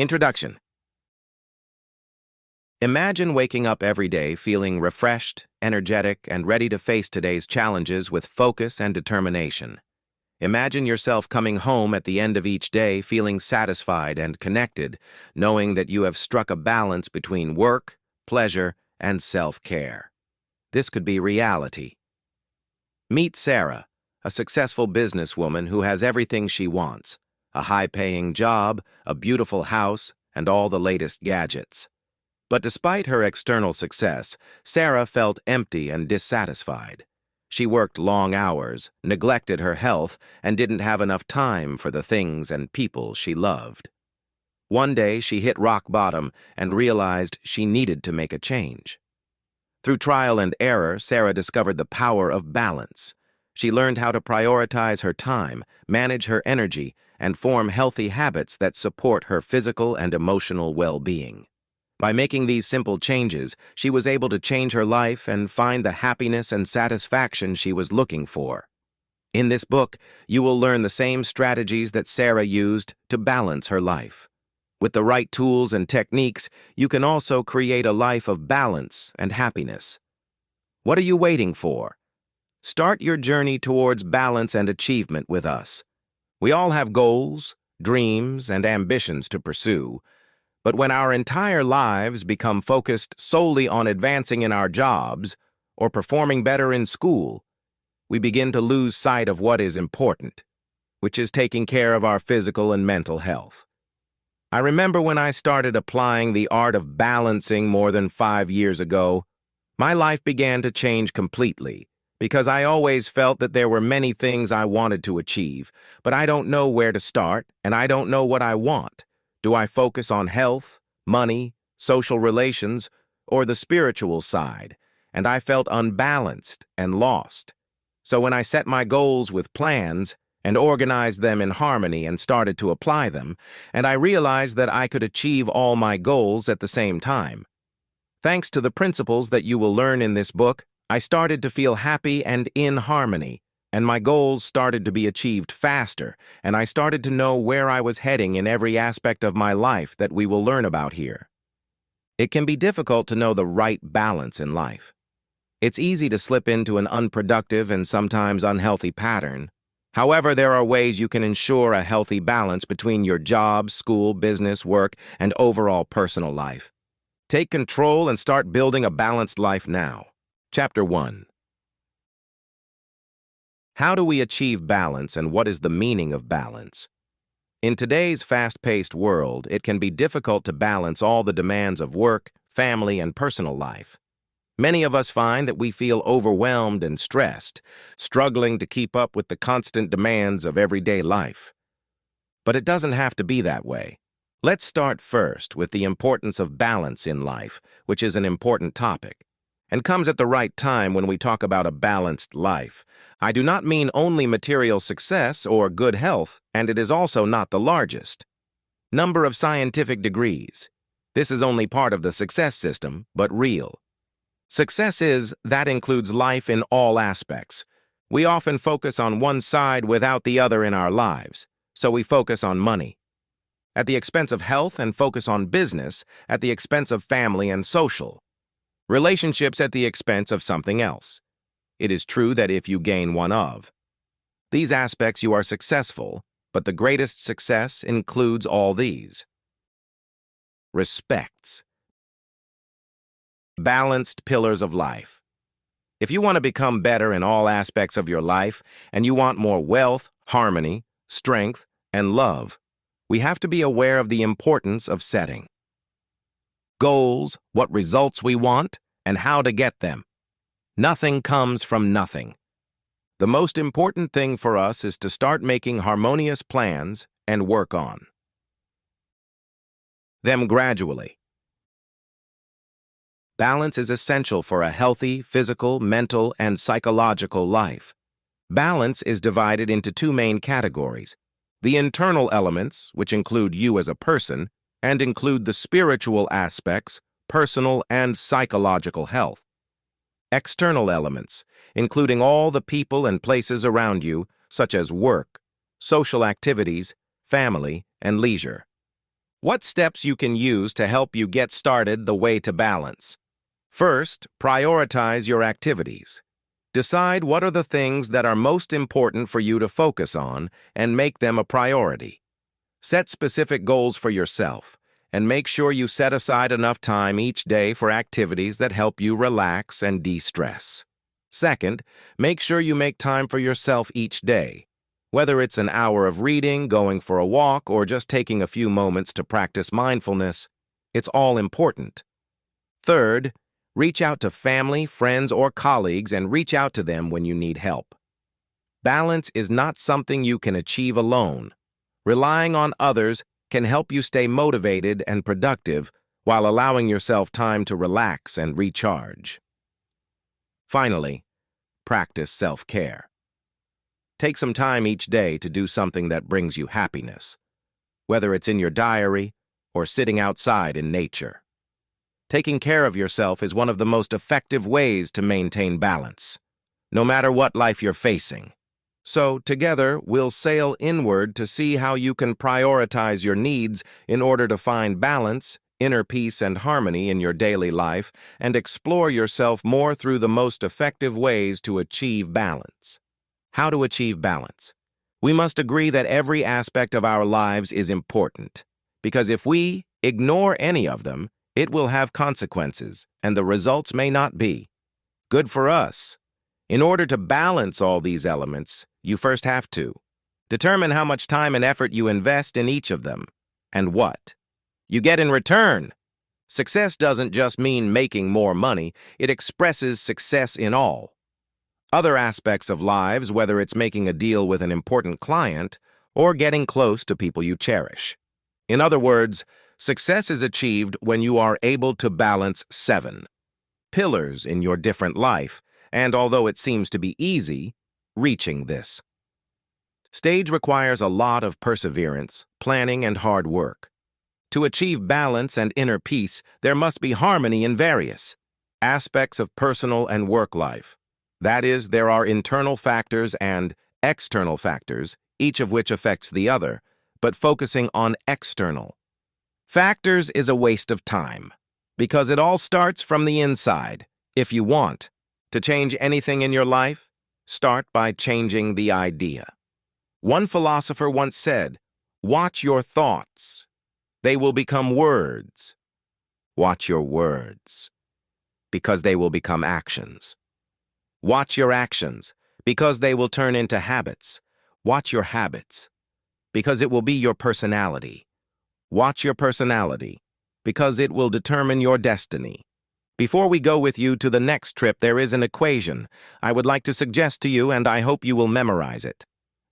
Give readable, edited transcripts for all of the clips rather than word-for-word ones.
Introduction. Imagine waking up every day feeling refreshed, energetic, and ready to face today's challenges with focus and determination. Imagine yourself coming home at the end of each day feeling satisfied and connected, knowing that you have struck a balance between work, pleasure, and self-care. This could be reality. Meet Sarah, a successful businesswoman who has everything she wants: a high-paying job, a beautiful house, and all the latest gadgets. But despite her external success, Sarah felt empty and dissatisfied. She worked long hours, neglected her health, and didn't have enough time for the things and people she loved. One day, she hit rock bottom and realized she needed to make a change. Through trial and error, Sarah discovered the power of balance. She learned how to prioritize her time, manage her energy, and form healthy habits that support her physical and emotional well-being. By making these simple changes, she was able to change her life and find the happiness and satisfaction she was looking for. In this book, you will learn the same strategies that Sarah used to balance her life. With the right tools and techniques, you can also create a life of balance and happiness. What are you waiting for? Start your journey towards balance and achievement with us. We all have goals, dreams, and ambitions to pursue. But when our entire lives become focused solely on advancing in our jobs or performing better in school, we begin to lose sight of what is important, which is taking care of our physical and mental health. I remember when I started applying the art of balancing more than 5 years ago, my life began to change completely because I always felt that there were many things I wanted to achieve, but I don't know where to start and I don't know what I want. Do I focus on health, money, social relations, or the spiritual side? And I felt unbalanced and lost. So when I set my goals with plans and organized them in harmony and started to apply them, and I realized that I could achieve all my goals at the same time. Thanks to the principles that you will learn in this book, I started to feel happy and in harmony. And my goals started to be achieved faster, and I started to know where I was heading in every aspect of my life that we will learn about here. It can be difficult to know the right balance in life. It's easy to slip into an unproductive and sometimes unhealthy pattern. However, there are ways you can ensure a healthy balance between your job, school, business, work, and overall personal life. Take control and start building a balanced life now. Chapter 1. How do we achieve balance, and what is the meaning of balance? In today's fast-paced world, it can be difficult to balance all the demands of work, family, and personal life. Many of us find that we feel overwhelmed and stressed, struggling to keep up with the constant demands of everyday life. But it doesn't have to be that way. Let's start first with the importance of balance in life, which is an important topic, and comes at the right time when we talk about a balanced life. I do not mean only material success or good health, and it is also not the largest. Number of scientific degrees. This is only part of the success system, but real. Success that includes life in all aspects. We often focus on one side without the other in our lives, so we focus on money at the expense of health and focus on business at the expense of family and social. Relationships at the expense of something else. It is true that if you gain one of these aspects, you are successful, but the greatest success includes all these. Respects. Balanced pillars of life. If you want to become better in all aspects of your life, and you want more wealth, harmony, strength, and love, we have to be aware of the importance of setting goals, what results we want, and how to get them. Nothing comes from nothing. The most important thing for us is to start making harmonious plans and work on them gradually. Balance is essential for a healthy physical, mental, and psychological life. Balance is divided into two main categories: the internal elements, which include you as a person, and include the spiritual aspects, personal and psychological health. External elements, including all the people and places around you, such as work, social activities, family, and leisure. What steps you can use to help you get started the way to balance? First, prioritize your activities. Decide what are the things that are most important for you to focus on and make them a priority. Set specific goals for yourself and make sure you set aside enough time each day for activities that help you relax and de-stress. Second, make sure you make time for yourself each day. Whether it's an hour of reading, going for a walk, or just taking a few moments to practice mindfulness, it's all important. Third, reach out to family, friends, or colleagues and reach out to them when you need help. Balance is not something you can achieve alone. Relying on others can help you stay motivated and productive while allowing yourself time to relax and recharge. Finally, practice self-care. Take some time each day to do something that brings you happiness, whether it's in your diary or sitting outside in nature. Taking care of yourself is one of the most effective ways to maintain balance, no matter what life you're facing. So, together, we'll sail inward to see how you can prioritize your needs in order to find balance, inner peace, and harmony in your daily life, and explore yourself more through the most effective ways to achieve balance. How to achieve balance? We must agree that every aspect of our lives is important, because if we ignore any of them, it will have consequences, and the results may not be good for us. In order to balance all these elements, you first have to determine how much time and effort you invest in each of them, and what you get in return. Success doesn't just mean making more money, it expresses success in all other aspects of lives, whether it's making a deal with an important client or getting close to people you cherish. In other words, success is achieved when you are able to balance 7 pillars in your different life, and although it seems to be easy, reaching this stage requires a lot of perseverance, planning, and hard work. To achieve balance and inner peace, there must be harmony in various aspects of personal and work life. That is, there are internal factors and external factors, each of which affects the other, but focusing on external factors is a waste of time, because it all starts from the inside. If you want to change anything in your life, start by changing the idea. One philosopher once said, "Watch your thoughts. They will become words. Watch your words, because they will become actions. Watch your actions, because they will turn into habits. Watch your habits, because it will be your personality. Watch your personality, because it will determine your destiny." Before we go with you to the next trip, there is an equation I would like to suggest to you, and I hope you will memorize it.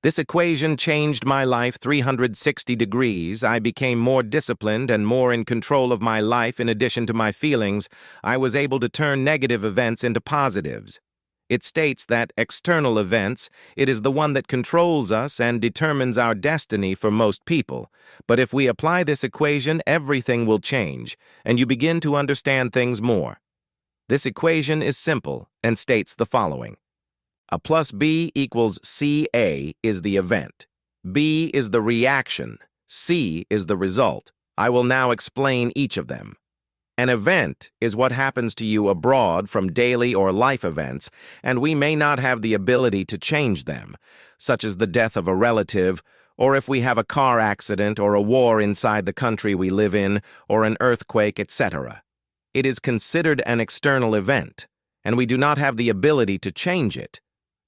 This equation changed my life 360 degrees. I became more disciplined and more in control of my life. In addition to my feelings, I was able to turn negative events into positives. It states that external events, it is the one that controls us and determines our destiny for most people. But if we apply this equation, everything will change, and you begin to understand things more. This equation is simple and states the following. A plus B equals CA is the event. B is the reaction. C is the result. I will now explain each of them. An event is what happens to you abroad from daily or life events, and we may not have the ability to change them, such as the death of a relative, or if we have a car accident or a war inside the country we live in, or an earthquake, etc. It is considered an external event, and we do not have the ability to change it.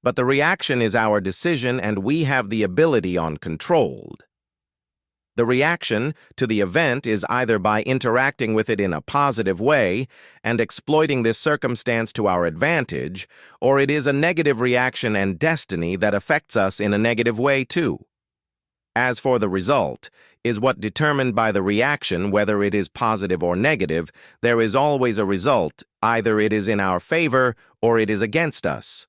But the reaction is our decision, and we have the ability on controlled. The reaction to the event is either by interacting with it in a positive way and exploiting this circumstance to our advantage, or it is a negative reaction and destiny that affects us in a negative way too. As for the result, is what determined by the reaction, whether it is positive or negative, there is always a result, either it is in our favor or it is against us.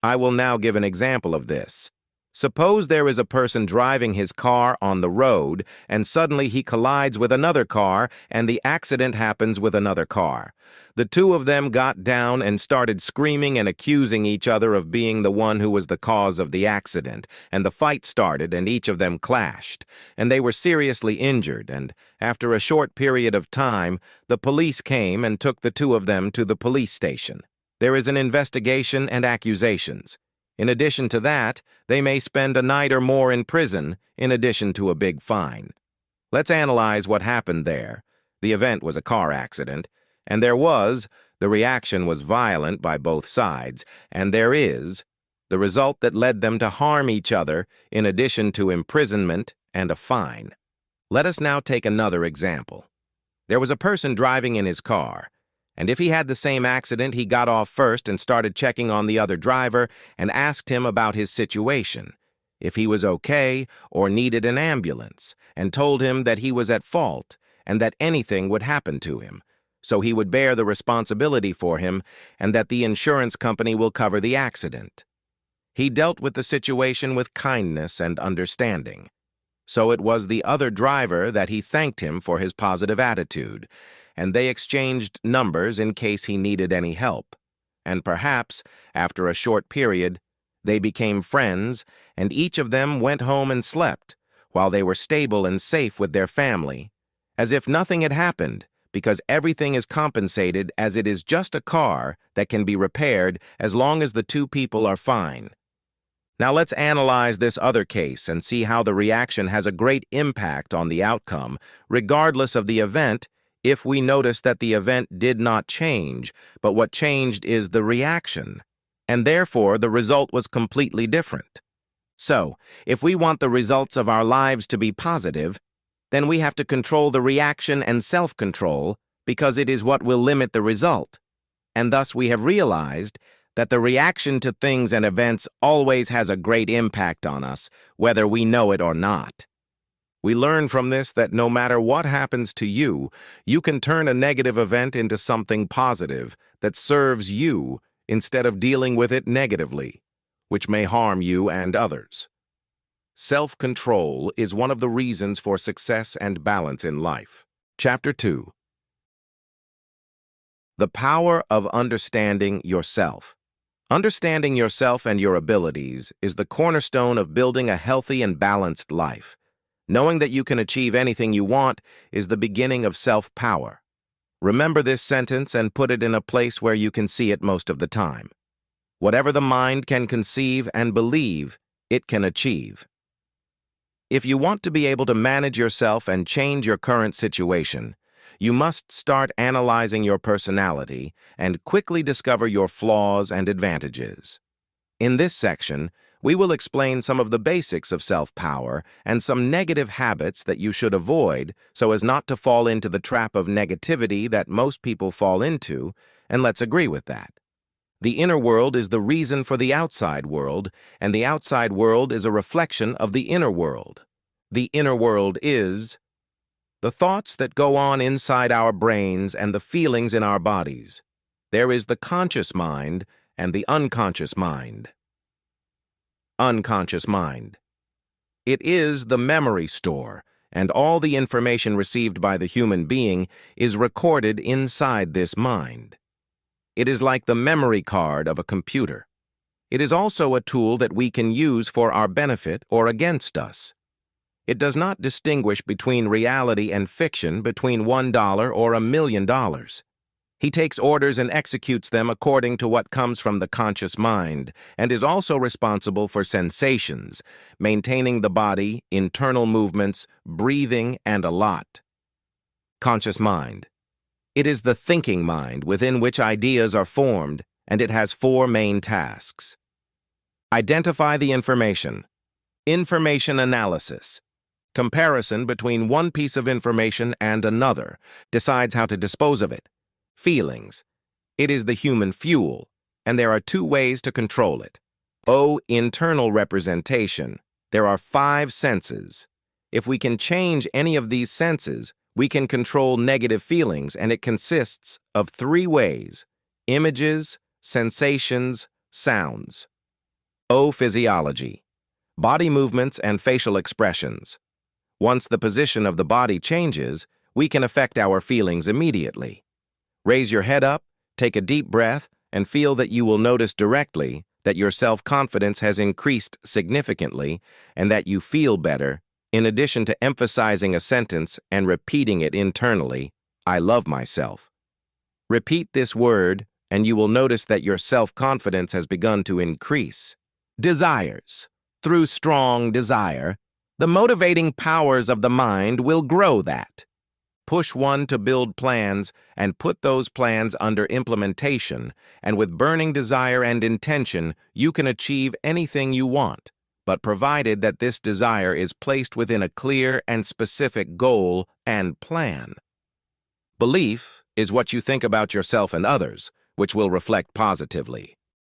I will now give an example of this. Suppose there is a person driving his car on the road, and suddenly he collides with another car, and the accident happens with another car. The two of them got down and started screaming and accusing each other of being the one who was the cause of the accident, and the fight started, and each of them clashed, and they were seriously injured, and after a short period of time, the police came and took the two of them to the police station. There is an investigation and accusations. In addition to that, they may spend a night or more in prison, in addition to a big fine. Let's analyze what happened there. The event was a car accident, and the reaction was violent by both sides, and the result that led them to harm each other, in addition to imprisonment and a fine. Let us now take another example. There was a person driving in his car, and if he had the same accident, he got off first and started checking on the other driver and asked him about his situation, if he was okay or needed an ambulance, and told him that he was at fault and that anything would happen to him, so he would bear the responsibility for him and that the insurance company will cover the accident. He dealt with the situation with kindness and understanding. So it was the other driver that he thanked him for his positive attitude, and they exchanged numbers in case he needed any help. And perhaps, after a short period, they became friends, and each of them went home and slept, while they were stable and safe with their family, as if nothing had happened, because everything is compensated as it is just a car that can be repaired as long as the two people are fine. Now let's analyze this other case and see how the reaction has a great impact on the outcome, regardless of the event, if we notice that the event did not change, but what changed is the reaction, and therefore the result was completely different. So, if we want the results of our lives to be positive, then we have to control the reaction and self-control, because it is what will limit the result. And thus we have realized that the reaction to things and events always has a great impact on us, whether we know it or not. We learn from this that no matter what happens to you, you can turn a negative event into something positive that serves you instead of dealing with it negatively, which may harm you and others. Self-control is one of the reasons for success and balance in life. Chapter 2. The power of understanding yourself. Understanding yourself and your abilities is the cornerstone of building a healthy and balanced life. Knowing that you can achieve anything you want is the beginning of self-power. Remember this sentence and put it in a place where you can see it most of the time. Whatever the mind can conceive and believe, it can achieve. If you want to be able to manage yourself and change your current situation, you must start analyzing your personality and quickly discover your flaws and advantages. In this section, we will explain some of the basics of self-power and some negative habits that you should avoid so as not to fall into the trap of negativity that most people fall into, and let's agree with that. The inner world is the reason for the outside world, and the outside world is a reflection of the inner world. The inner world is the thoughts that go on inside our brains and the feelings in our bodies. There is the conscious mind and the unconscious mind. Unconscious mind. It is the memory store, and all the information received by the human being is recorded inside this mind. It is like the memory card of a computer. It is also a tool that we can use for our benefit or against us. It does not distinguish between reality and fiction, between $1 or $1 million. He takes orders and executes them according to what comes from the conscious mind, and is also responsible for sensations, maintaining the body, internal movements, breathing, and a lot. Conscious mind. It is the thinking mind within which ideas are formed, and it has 4 main tasks. Identify the information. Information analysis. Comparison between one piece of information and another decides how to dispose of it. Feelings. It is the human fuel, and there are 2 ways to control it. Internal representation. There are 5 senses. If we can change any of these senses, we can control negative feelings, and it consists of 3 ways: images, sensations, sounds. Physiology. Body movements and facial expressions. Once the position of the body changes, we can affect our feelings immediately. Raise your head up, take a deep breath, and feel that you will notice directly that your self-confidence has increased significantly and that you feel better, in addition to emphasizing a sentence and repeating it internally, "I love myself." Repeat this word, and you will notice that your self-confidence has begun to increase. Desires. Through strong desire, the motivating powers of the mind will grow that. Push one to build plans and put those plans under implementation, and with burning desire and intention, you can achieve anything you want, but provided that this desire is placed within a clear and specific goal and plan. Belief is what you think about yourself and others, which will reflect positively.